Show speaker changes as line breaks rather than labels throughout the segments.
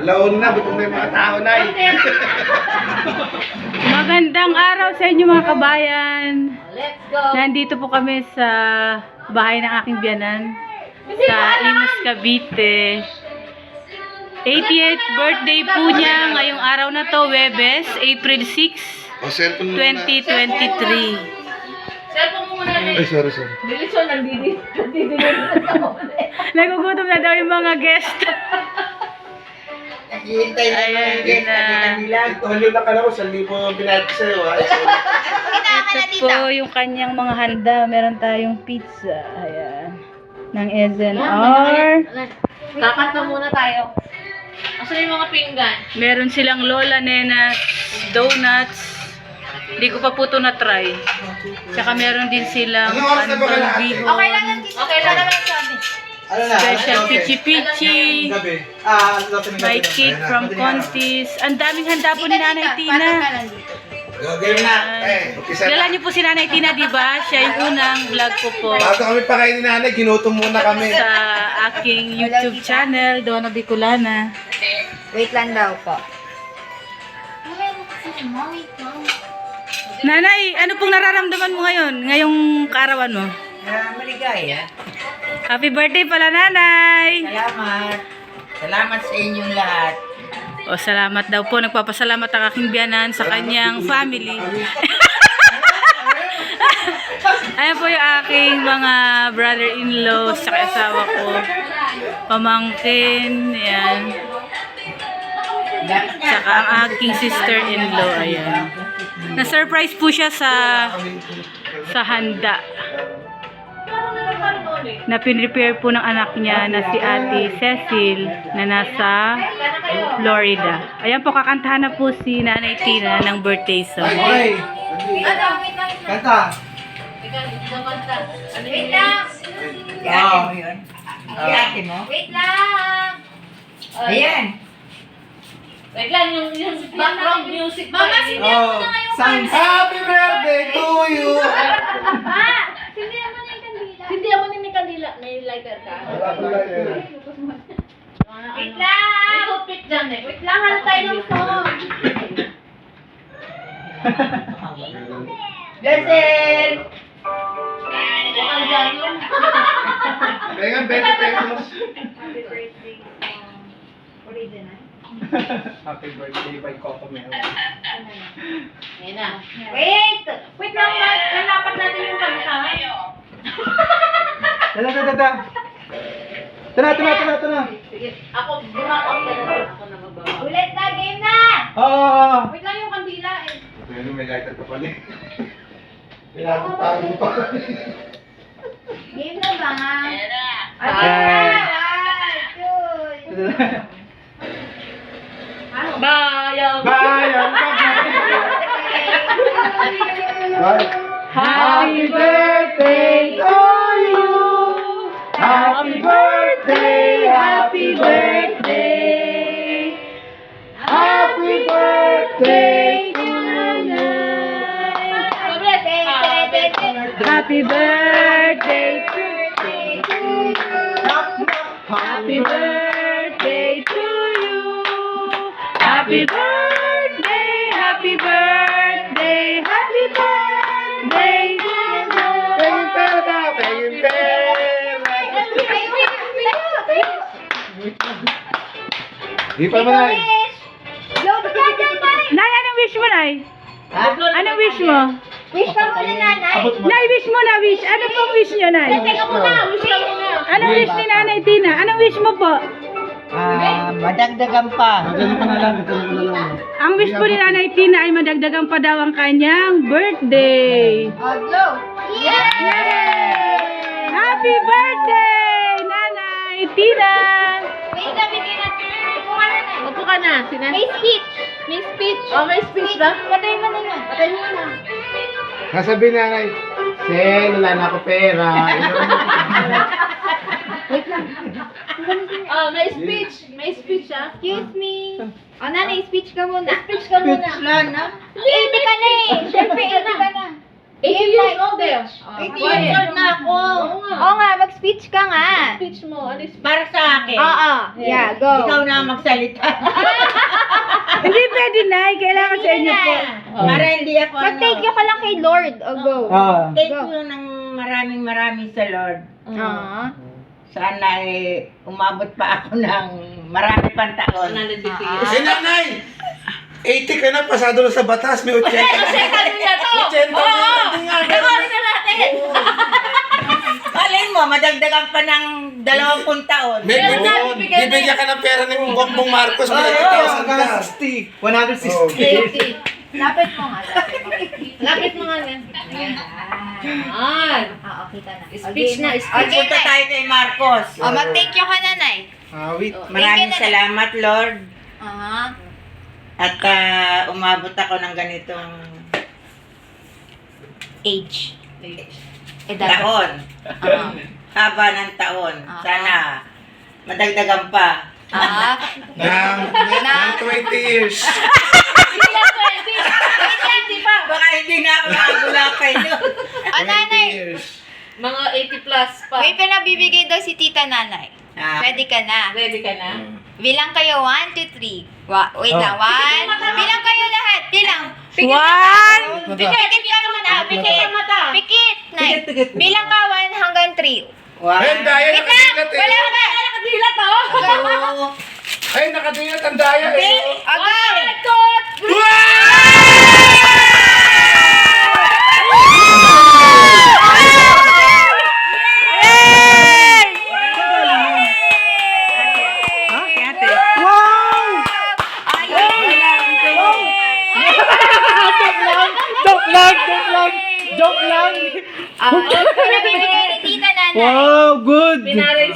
Alaon na, butong na yung mga tao na eh.
Magandang araw sa inyo mga kabayan.
Let's go.
Nandito po kami sa bahay ng aking biyanan sa Imus, Cavite. 88th birthday po niya ngayong araw na to, Webes, April 6, 2023.
Cellphone mo muna.
Ay, sorry.
Dilisyon, nandidili.
Nagugutom na daw yung mga guest.
Naghihintay na
Ayan,
yung guest
na.
nila. Ito, haliw na ka na ko, 1,000 yung pinati sa'yo.
Ito po yung kanyang mga handa. Meron tayong pizza. Ayan. Ng SNR.
Kakanta muna tayo. Asan yung mga pinggan?
Meron silang Lola NENA donuts. Hindi ko pa po ito na-try. Tsaka meron din silang Bihon.
Okay lang naman sabi.
Special pichi-pichi. May cake from Contis. Ang daming handa po ni Nanay Tina.
Game na.
Kilala niyo po si Nanay Tina, di ba? Siya yung unang vlog ko po
Bago kami pakain ni nanay, ginutom muna kami.
sa aking YouTube channel, Donna bicolana.
Wait lang daw po.
Nanay, ano pong nararamdaman mo ngayon? Ngayong kaarawan mo?
Maligaya.
Happy birthday pala, Nanay!
Salamat. Salamat sa inyong lahat.
O, salamat daw po. Nagpapasalamat ang aking biyanan sa kanyang family. Ayan po yung aking mga brother-in-law sa asawa ko. Pamangkin. Ayan. Saka ang aking sister-in-law. Ayan. Na-surprise po siya sa handa na pinrepare po ng anak niya na si Ate Cecil na nasa Florida. Ayan po, kakantahan na po si Nanay Tina ng birthday song.
Okay. Kanta.
Wait lang.
Oo, yun. Ate mo?
Wait lang.
Ayan.
Wait lang, yung background music. Mama,
Oh, happy birthday to you.
Sindihan mo ni kandila. May lighter ka. Wait lang! May toothpick dyan eh. Wait lang, ano tayo ng song? Cecil! Bakal dyan yun.
Tengan 20 pesos.
Happy birthday original.
Happy birthday by Coco Mel.
Ayan na. Wait! Wait lang, nalapat natin yung kanta.
Tara.
Sige, ako, bumakot ka na. Ako na magbabaw.
Ulit na, game na!
Oo.
Wait lang yung kandila eh.
Ito yun, may lighter pa pala. Pinatutang mo pa.
Game na ba?
Ayan na. Bayaw.
Bayan ka.
Happy birthday to you! Happy birthday! Happy birthday! Happy birthday to Nanay! Happy birthday to you! Happy birthday to you! Happy birthday! Happy birthday! Happy birthday to
Pengin pera ka, pengin pera. Di pa man ay.
Nay, anong wish mo, Nay? Anong wish mo?
Wish ka muna, nanay.
Abot mo.
Nay, wish mo na, wish. Ano pong wish nyo, Nay?
Teka muna, wish lang muna.
Anong wish ni Nanay Tina? Anong wish mo po?
Madagdagan pa.
Ganun pa na lang.
Ang wish po ni Nanay Tina ay madagdagan pa daw ang kanyang birthday.
Hello.
Yay! Happy birthday, Nanay Tina!
Wait na, bigyan natin.
Upo ka na.
May speech.
May speech. Oh, may speech ba?
Patay mo na yun.
Patay mo na.
Nasabi na nanay, Sel, wala na ako pera.
Oh, may speech. May speech ah.
Excuse me. O, nanay, speech ka muna. Speech ka muna. Speech lang, no? Hindi ka na eh. Siyempre, 80 ka na.
years old eh.
18
One
years.
third na ako.
Oo nga, mag-speech ka nga.
Speech mo, ano is para sa akin.
Oo, yeah, go.
Ikaw na magsalita.
Hindi pwede, Nay. Kailangan sa inyo po.
Para hindi ako
Mag-thank you ka lang kay Lord. O, go.
Thank you ng maraming sa Lord.
Oo.
Sana umabot pa ako ng marami pang taon.
Si Nanay! 80 ka na, pasado na sa batas, may 80 ka na. 80 na natin.
Alin mo, madagdagan pa ng 20 taon.
May bibigyan ka ng pera ni Bongbong Marcos, may 80,000 ka.
80. Lapit mo nga, lapit mo nga.
Yan.
Oo, kita na.
Speech na, speech.
Okay,
Punta
Nay.
tayo kay Marcos.
O, mag-thank you ka na, Nay.
Wait.
Maraming salamat, Lord.
Aha.
At umabot ako ng ganitong
Age.
taon. Haba ng taon. Sana madagdagan pa.
Ng 20 years.
Baka hindi na ako nakagulakay doon.
O, Nanay,
20 years.
Mga 80 plus pa.
may pinabibigay daw si Tita Nanay. Ready ka na?
Ready ka na?
Bilang kayo, 1, 2, 3. Wait lang, 1. Bilang kayo lahat. Bilang.
One.
Pikit ka muna. Pikit. Nay. Bilang ka 1 hanggang 3.
Wow.
Ayun, daya,
Wait lang.
nakadilat
Wala
eh.
ka.
Nakadilat oh.
Ay, nakadilat ang daya eh.
Okay.
Joke lang.
Pinabibigay ni Tita Nanay.
Wow, good.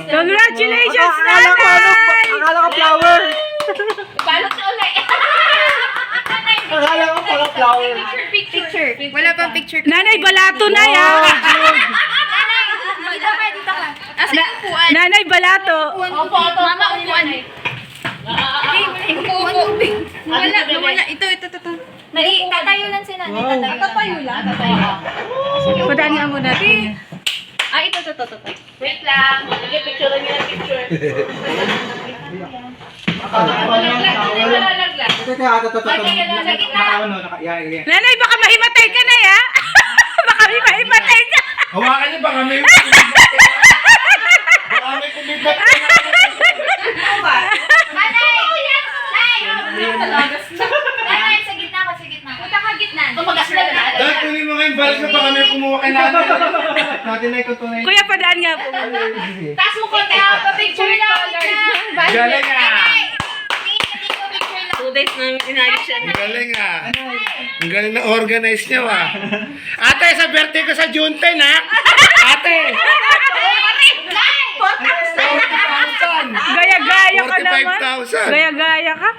Congratulations, Nanay!
Akala ko flower.
Balot na ulit.
Akala ko pala flower.
Picture. Wala pang picture.
Nanay, balato na ya.
Nanay, dito ka. Asa yung upuan?
Nanay, balato.
Mama, upuan. Wala. Ito. Tatayo lang si Nanay. Tatayo lang.
Padaan nga muna natin.
Ito. Wait lang.
Sige, picture niyo ng picture.
Nanay, baka mahimatay ka na ya. Baka mahimatay ka.
Hawakan niyo ba kami? Baka may kumibat ka na.
Nanay, sa gitna ko. Punta ka gitna.
Dahil kunin mo nga yung balik na baka may kumuha kay natin. Natin na ikutunay.
Kuya, padaan nga po.
Taas mo konti. Picture lang.
Galing ah.
Picture lang.
2 days nang inayos siya.
Ang galing ah. Ang galing na organize niyo ah. Ate, sa birthday ko sa June 10 ah. Ate. 40,000.
Gaya-gaya ka naman.
45,000.
Gaya-gaya ka.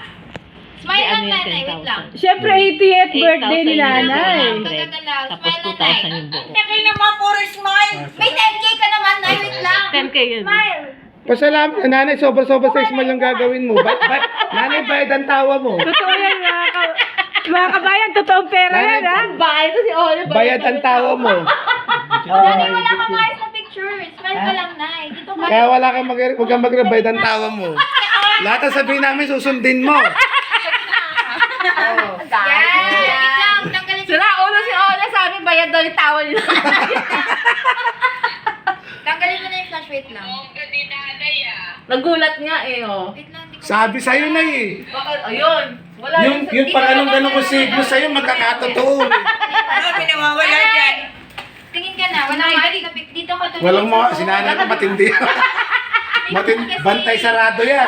Smile lang, Nanay. Wait lang.
Siyempre, 80th birthday ni Nanay.
Gagalaw. Smile lang, Nay.
Tagal naman, puro smile.
May 10K ka naman, Nay. Wait lang.
10K yun.
Smile.
Pasalamat, nanay, sobra-sobra sa smile yung gagawin mo. Nanay, bayad ang tawa mo.
Totoo yan, mga kabayan. Totoong pera yan, ha?
Bakit kasi
Bayad ang tawa mo.
Nanay, wala kang maayos na picture. Smile ka lang, Nay. Dito ka.
Kaya wala kang huwag kang magbayad ang tawa mo. Lahat ang sabihin namin, susundin mo.
Yan. Wait lang. Tanggalin mo.
Sira, ulo si Ola sabi, bayad daw yung tawa nila.
Tanggalin mo na yung flash. Wait lang.
Nagulat nga eh, oh.
Wait lang. Di ko.
Sabi sa'yo na eh.
Bakit? Ayun. Wala
Yung pag anong ko siglo sa'yo, magkakatotoo.
Ano, pinawawala dyan.
Tingin ka na. Wala maayos na picture. Dito ka.
Walang mga, sinanay ko matindi. Bantay sarado yan.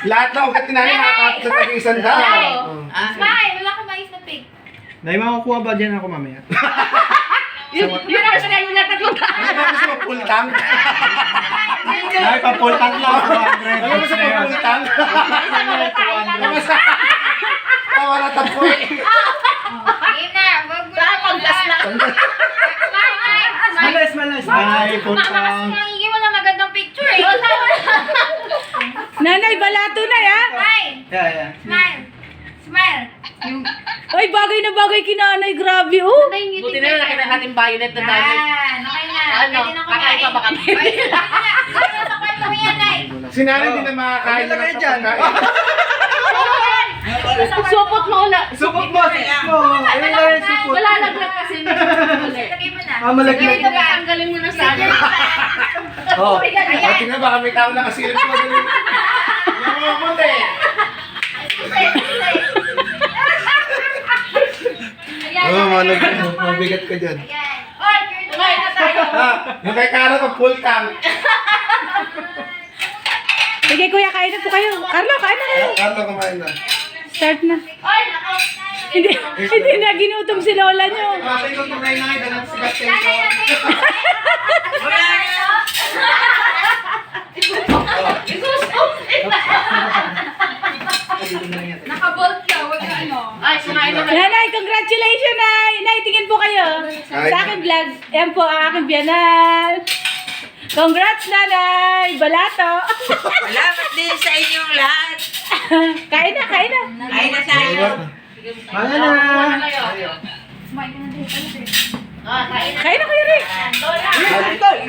Lahat na ugat ni nanay nakakapit sa tag-isang daan.
Smile. Wala kang maayos na pic.
Nay, makukuha ba dyan ako mamaya?
Yun ang sinabi yung natatlong
Ano ba gusto mo, full tank?
Nay, papultang lang.
Ano gusto mo, full tank? Ano ba sa... Tawa na tampo eh.
Game na. Wag mo na.
pagdas na.
Smile.
Malas. Nay, pultang.
Nakikita mo na magandang picture eh.
Nanay, balato na, ya.
Smile.
Yeah.
Smile. Smile.
Ay, bagay na bagay kinanay. Grabe, oh.
Buti na lang nakita natin violet na dahil.
Okay na.
Ano?
Pwede na
Kakain pa ba kami?
Gawin sa kwento mo yan, Nay.
Si nanay hindi na makakain na ng pagkain.
Supot mo ulit.
Supot mo! Supot mo! Ayun na yung supot.
Malalaglag kasi.
Lagay mo na.
Malaglag.
Sige, tanggalin mo na sana.
Oh, tingnan baka may tao na kasilip ko. Yung mga munti. Oh, malaglag. Mabigat ka dyan.
Kumain na tayo.
Yung kay Carlo, pag full tank.
Sige, kuya, kain na po kayo. Carlo, kain na kayo.
Carlo, kumain na.
Start na. Hindi na ginutom si Lola nyo.
Bakit ko tunay na ito ng sigat kayo?
Nakabolt ka, wag ka ano.
Ay, sunayin na.
Nanay, congratulations, Nay. Nay, tingin po kayo. Sa aking vlog, yan po ang aking biyanan. Congrats, Nanay. Balato.
Salamat din sa inyong lahat.
Kain na, kain na.
Ay na tayo.
Ano na?
Kain na.
Kain na kayo, Rick.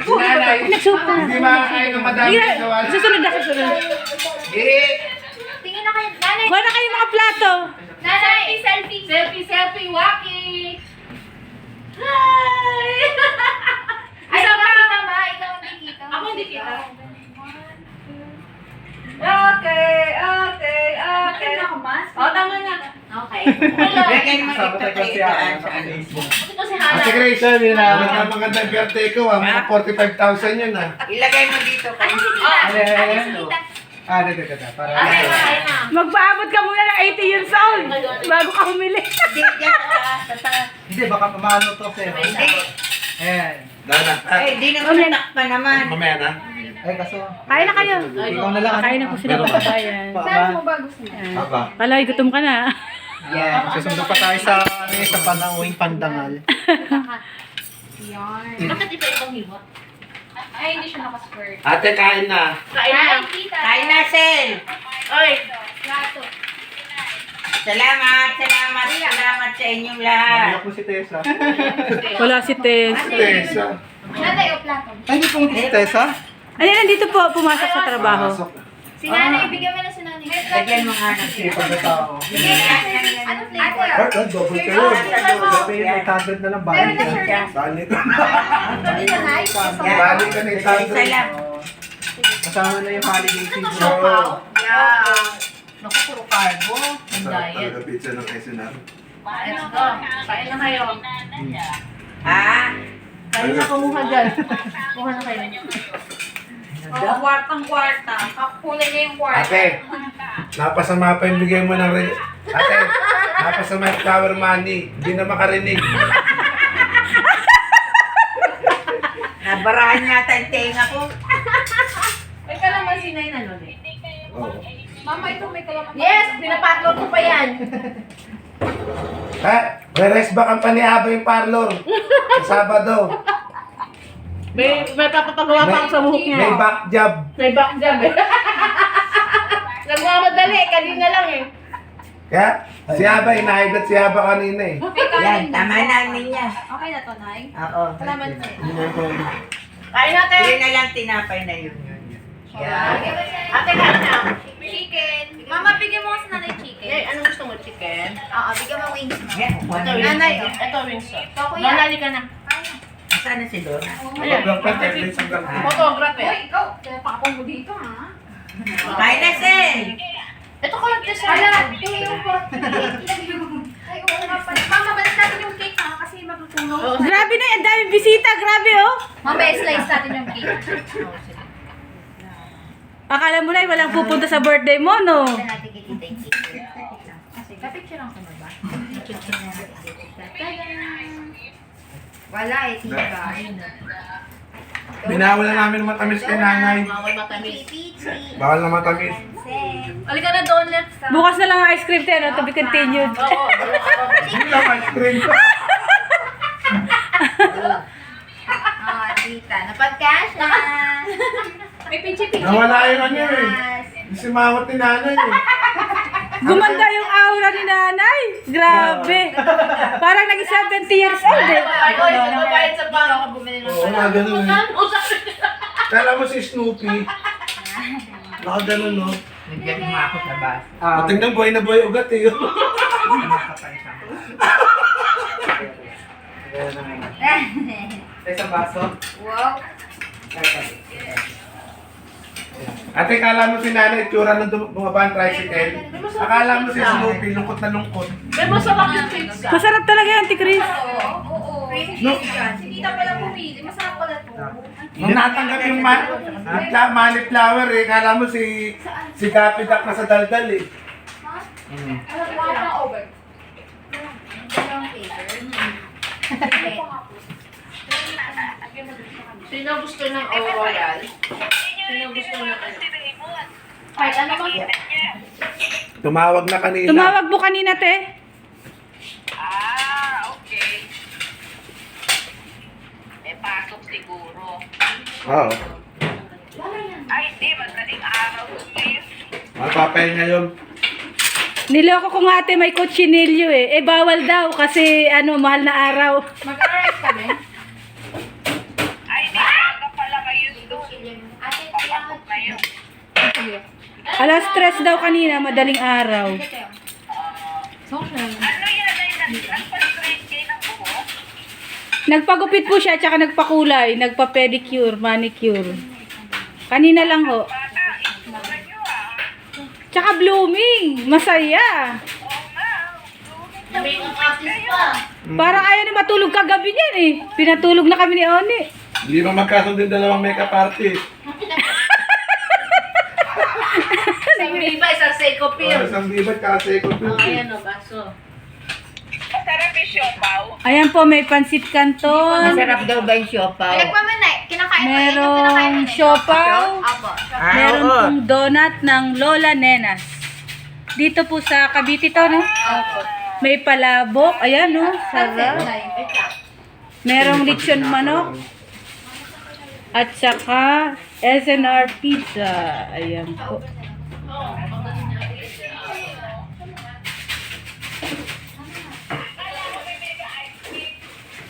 Si nanay,
Nagsupa.
hindi makakain ng madami
Sige,
gawa.
susunod na, susunod.
Tingin na kayo. Nanay.
Kuha na kayo mga plato.
Nanay. Selfie.
Selfie, Waki.
Ay, ikaw kita ba? Ikaw hindi kita.
Ako hindi kita.
Okay.
Oh, tama na. Okay.
Lagay mo
Kasama
ito
tayo kasi
daan
ako
sa ano.
Facebook.
Ito si
Ate
Hana.
Grace,
Sabi na.
magandang birthday ko, mga 45,000 yun ah.
Ilagay mo dito kayo.
Dito. Para
Okay, kain na.
Magpaabot ka muna ng 80 years old bago ka humili.
Hindi, dyan sa taas.
Hindi, baka pamano to sir.
Hindi.
Ayan.
Dana.
Ay, di naman natakpan naman.
Mamaya na.
Ay, kaso.
Kain na kayo.
Ikaw na lang.
Kain na po sila kabayan.
Saan mo ba?
Aba.
Palay, gutom ka na.
Yan. Susundo pa tayo sa panawing pandangal.
Bakit iba ibang hiwa?
Ay, hindi siya naka-skirt.
Ate, kain na.
Kain na.
Kain na, Cel.
Oy.
Plato.
Salamat sa inyong lahat.
Ano po si Tessa?
Wala si Tess.
Tessa.
Nanay o plato.
Ay, hindi po si Tessa?
Ano, nandito po, pumasok sa trabaho.
Pasok.
Si nanay, bigyan mo na si nanay.
Lagyan mo nga ng
Sipag na tao.
Ano flavor?
Ate, double kayo.
Sabi, 800 na lang
Meron
balik
na
ka.
siya.
Balik ka.
Hindi na nice.
Balik ka na
Isa
800.
lang.
Kasama na yung holiday season.
Siopao.
Yeah.
Naku, puro carbo. Ang diet.
Talaga pizza ng Quezon.
Let's go. Kain na kayo.
Ah,
Kain na kumuha dyan. Kuha na kayo.
Kwartang-kwarta. Kakulay niya yung kwarta.
Ate, napasama pa yung bigay mo ng Ate, napasama yung flower money. Hindi na makarinig.
nabarahan yata yung tenga ko.
May kalamansi na yun ano eh.
Oo.
Mama, ito may kalaman.
Yes! Pinapatlo ko pa yan.
Ha? Re-rest back ang paniaba yung parlor. Sa Sabado.
May papapagawa pa ako sa buhok niya.
May back job.
May back job eh. Nagmamadali, kanina lang eh.
Kaya, si Aba, inahidlat si Aba kanina eh.
Yan, tama na niya.
Okay na to, Nay.
Oo.
Salamat po.
Kain natin.
Yun na lang tinapay na yun. Yan.
Ate, kain na.
Chicken. Mama, bigyan mo kasi nanay chicken.
Eh, anong gusto mo? Chicken?
Oo, bigyan mo wings mo.
Yan, kuha na yun.
Nanay, ito wings.
Ito, kuya.
Nanali ka na.
Saan na si Donna?
Ayan. Photographer.
Hoy, ikaw. Pakapong mo dito, ha?
Kain na, Cel.
Ito ko lang dessert.
Ala, yung pot. Ay, oo nga pala. Mama, balik natin yung cake, ha? Kasi matutunaw.
Grabe na, ang daming bisita. Grabe, oh.
Mama, slice natin yung cake.
Akala mo na, walang pupunta sa birthday mo, no?
Ito natin kitita yung cake. Kasi, kapicture lang ko na ba? Picture na natin. Wala eh, tita.
Binawal na namin matamis kay nanay.
Bawal matamis.
Pichi-pichi.
Bawal na matamis.
Halika na doon, let's.
Bukas na lang ang ice cream tayo, no? To be continued.
Oo.
Hindi lang ice cream.
Ah, tita. Napag-cash na. May pichi-pichi.
Nawala yung ano eh. Yung simawat ni nanay eh.
Gumanda yung aura ni nanay. Grabe. Parang naging 70 years old eh.
Babayad sa bangko, bumili ng
Oo, nga ganun eh. Kala mo si Snoopy. Nakaganon, no?
Nagyan mo ako sa bus.
Tingnan buhay na buhay ugat eh.
Nakapay sa
Sa baso.
Wow.
Ate, kala mo si Nanay, itsura nung bumaba ang tricycle. Akala mo si Snoopy, lungkot na lungkot.
May masarap yung pizza.
Masarap talaga yan, Chris.
Oo.
No.
Si tita pala pumili. Masarap pala to.
Nung natanggap yung money flower eh, kala mo si Kapitak na sa daldal eh.
Wala na over. Sino gusto ng oral? Sino gusto ng ano? Kahit ano ba?
Tumawag na kanina.
Tumawag po kanina, te.
Okay. May pasok siguro.
Oo.
Ay, hindi. Madaling araw ngayon.
Magpapahinga yun.
Niloko ko nga ate, may kutsinilyo eh. Eh, bawal daw kasi mahal na araw.
Mag-arrive kami.
Ay, di aga pala ngayon doon.
Ate,
Papasok ngayon.
Alas 3 daw kanina, madaling araw.
Ano yan? Ay, nagpa-straight kayo ng buhok?
Nagpagupit po siya, tsaka nagpakulay, nagpa-pedicure, manicure. Kanina lang ho.
Bata, isura nyo
Tsaka blooming, masaya.
Oo nga.
may artist pa.
Parang ayaw na matulog kagabi niyan eh. Pinatulog na kami ni Oni.
Hindi ba magkasundin dalawang makeup artist?
Isang biba, isang seiko
Oh,
pill.
isang bibat kasi ko to.
Ayan o, baso.
Masarap yung siopaw.
Ayan po, may pansit canton.
Masarap daw ba yung siopaw?
Pinagmamanay, kinakain mo yun, yung kinakain
Merong
mo na.
siopao.
Apo.
Meron pong donut ng Lola NENA. Dito po sa Cavite to, no? May palabok. Ayan, no? Sarap. Merong lechon manok. At saka SNR pizza. Ayan po.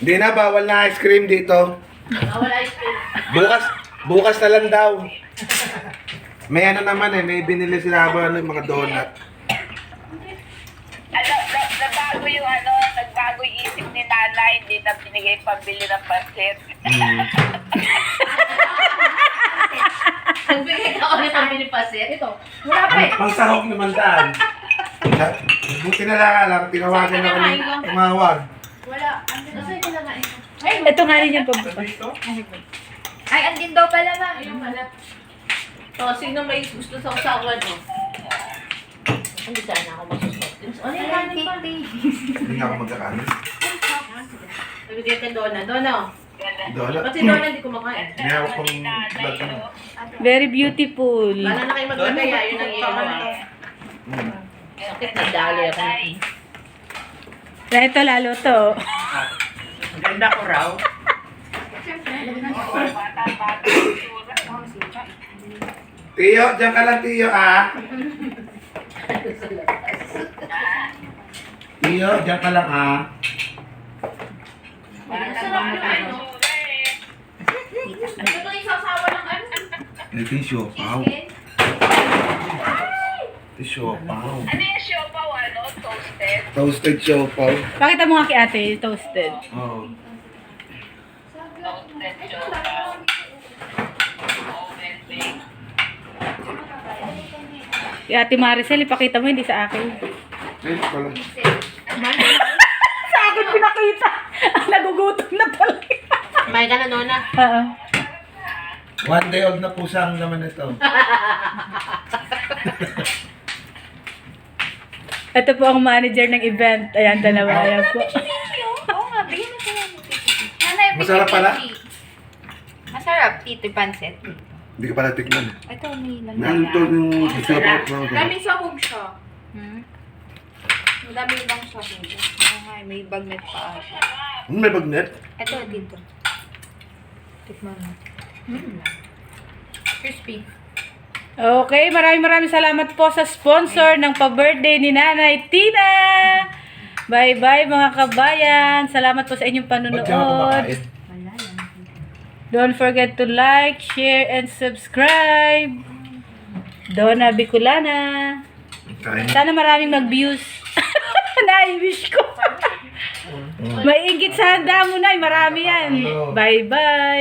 Hindi na, bawal na ice cream dito.
Wala ice cream.
Bukas na lang daw. May ano naman eh, may binili sila ba ng mga donut.
Nagbago yung nagbago yung isip ni Nanay. Hindi na binigay pambili ng pansit.
Nagbigay ka ulit ang pinipasit. Ito. Wala pa eh.
Pangsahog naman daan. Buti na lang, tinawagan ako ng tumawag.
Wala. Nasa ito lang nga ito.
Ito nga rin yung pag...
Ay, andin daw pala ma.
Ayun pala. O, sino may gusto sa usawan mo? Hindi sana ako masusot. Ano yung kanin pa?
Hindi nga ako magkakanin.
Nabigay ka Donna. Donna.
Donut.
Ba't si Donna hindi kumakain?
May hawak kong vlog ano.
Very beautiful.
Wala na kayo magkagaya. Yun ang iyon. Bakit nadali ako?
Kaya ito lalo to.
Ang ganda ko raw.
Tiyo, diyan ka lang Tiyo ah. Tiyo, diyan ka lang ah.
Masarap yung ano. Ito yung sasawa ng ano.
Ito yung siopaw. Ito yung siopaw.
Ano yung siopaw? Toasted?
Toasted siopaw.
Pakita mo nga kay ate, toasted.
Oh.
Toasted siopaw. Oven bake.
Si ate Maricel, ipakita mo, hindi sa akin.
Ay, pala.
Sa akin pinakita. Nagugutom na talaga.
Kumain ka na, Nona.
Oo.
1 day old na po siya ang naman ito.
Ito po ang manager ng event. Ayan, dalawa. Ayan po.
Oo nga, bigyan mo siya. Nanay,
Masarap pala?
Masarap, tito pansit.
Hindi ka pala tikman.
Ito, may
Ano to yung siopaw?
Daming sahog siya.
Madami ibang siya. Oo nga, may bagnet pa.
May bagnet?
Ito, dito. Tikman mo. Crispy.
Okay, maraming salamat po sa sponsor ng pa-birthday ni Nanay Tina. Bye-bye mga kabayan. Salamat po sa inyong
Ba't ka
panunood.
kumakain?
Don't forget to like, share, and subscribe. Donna bicolana.
Kain.
Sana maraming mag-views. Nai-wish ko. May inggit sa handa mo na. Marami yan. Bye-bye.